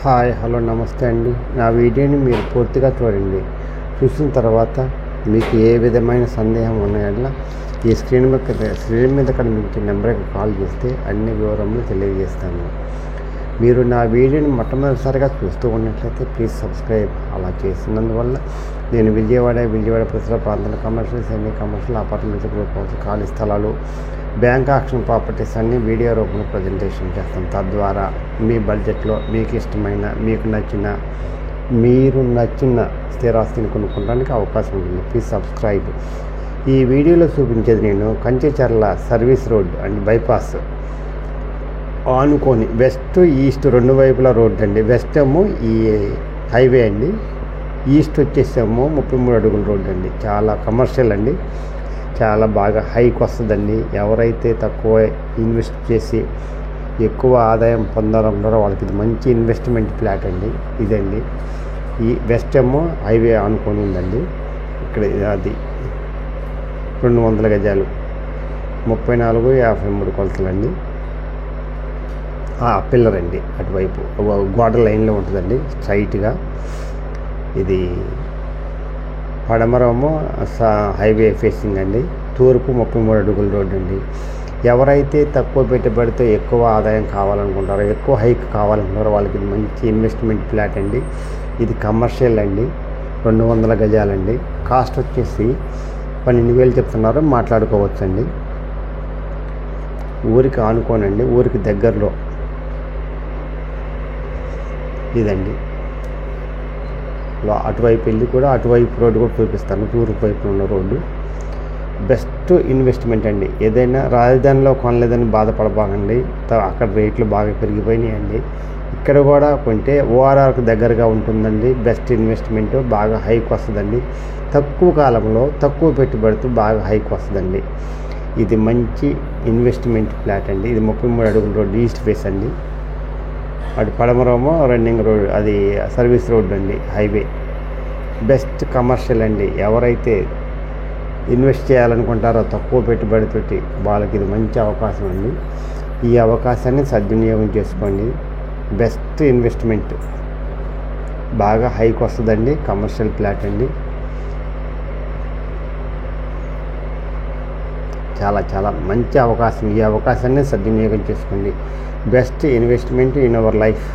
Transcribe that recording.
Hi hello నమస్తే అండి. నా వీడియోని మీరు పూర్తిగా చూడండి. చూసిన తర్వాత మీకు ఏ విధమైన సందేహం ఉన్నాయో ఈ స్క్రీన్ మీద కనిపించే నెంబర్కి కాల్ చేస్తే అన్ని వివరములు తెలియజేస్తాను. మీరు నా వీడియోని మొట్టమొదటిసారిగా చూస్తూ ఉన్నట్లయితే ప్లీజ్ సబ్స్క్రైబ్. అలా చేసినందువల్ల నేను విజయవాడ పరిసర ప్రాంతాల commercial, semi commercial, apartments, group house, ఖాళీ స్థలాలు, బ్యాంక్ ఆక్షన్ ప్రాపర్టీస్ అన్ని వీడియో రూపంలో ప్రజెంటేషన్ చేస్తాను. తద్వారా మీ బడ్జెట్లో మీకు ఇష్టమైన, మీరు నచ్చిన స్థిరాస్తిని కొనుక్కోవడానికి అవకాశం ఉంటుంది. Please subscribe. ఈ వీడియోలో చూపించేది నేను Kanchicherla service road and bypass ఆనుకొని వెస్ట్ ఈస్ట్ రెండు వైపుల రోడ్ అండి. వెస్ట్ ఏమో ఈ హైవే అండి, ఈస్ట్ వచ్చేసేమో 33 అడుగుల రోడ్ అండి. చాలా కమర్షియల్ అండి, చాలా బాగా హైక్ వస్తుందండి. ఎవరైతే తక్కువ ఇన్వెస్ట్ చేసి ఎక్కువ ఆదాయం పొందాలనుకుంటారో వాళ్ళకి ఇది మంచి ఇన్వెస్ట్మెంట్ ఫ్లాట్ అండి. ఇదండి ఈ వెస్ట్ ఏమో హైవే ఆనుకొని ఉందండి. ఇక్కడ అది 200 గజాలు, 34-53 కొలతలండి. పిల్లర్ అండి, అటువైపు గోడ లైన్లో ఉంటుందండి స్ట్రైట్గా. ఇది పడమరము హైవే ఫేసింగ్ అండి. తూర్పు 33 అడుగుల రోడ్ అండి. ఎవరైతే తక్కువ పెట్టుబడితో ఎక్కువ ఆదాయం కావాలనుకుంటారో, ఎక్కువ హైక్ కావాలనుకుంటారో వాళ్ళకి ఇది మంచి ఇన్వెస్ట్మెంట్ ఫ్లాట్ అండి. ఇది కమర్షియల్ అండి, 200 గజాలండి. కాస్ట్ వచ్చేసి 12,000 చెప్తున్నారు, మాట్లాడుకోవచ్చండి. ఊరికి ఆనుకోనండి, ఊరికి దగ్గరలో ఇదండి. అటువైపు వెళ్ళి కూడా అటువైపు రోడ్డు కూడా చూపిస్తాను. తూర్పు వైపు ఉన్న రోడ్డు బెస్ట్ ఇన్వెస్ట్మెంట్ అండి. ఏదైనా రాజధానిలో కొనలేదని బాధపడబాకండి, అక్కడ రేట్లు బాగా పెరిగిపోయినాయండి. ఇక్కడ కూడా కొంటే ఓఆర్ఆర్కి దగ్గరగా ఉంటుందండి. బెస్ట్ ఇన్వెస్ట్మెంట్, బాగా హైక్ వస్తుందండి. తక్కువ కాలంలో తక్కువ పెట్టుబడితో బాగా హైక్ వస్తుందండి. ఇది మంచి ఇన్వెస్ట్మెంట్ ఫ్లాట్ అండి. ఇది 33 అడుగుల రోడ్డు, ఈస్ట్ ఫేస్ అండి. అటు పడమరమో రన్నింగ్ రోడ్, అది సర్వీస్ రోడ్ అండి, హైవే. బెస్ట్ కమర్షియల్ అండి. ఎవరైతే ఇన్వెస్ట్ చేయాలనుకుంటారో తక్కువ పెట్టుబడితోటి వాళ్ళకి ఇది మంచి అవకాశం అండి. ఈ అవకాశాన్ని సద్వినియోగం చేసుకోండి. బెస్ట్ ఇన్వెస్ట్మెంట్, బాగా హైక్ వస్తుందండి. కమర్షియల్ ఫ్లాట్ అండి. చాలా చాలా మంచి అవకాశం. ఈ అవకాశాన్ని సద్వినియోగం చేసుకోండి. Best investment in our life.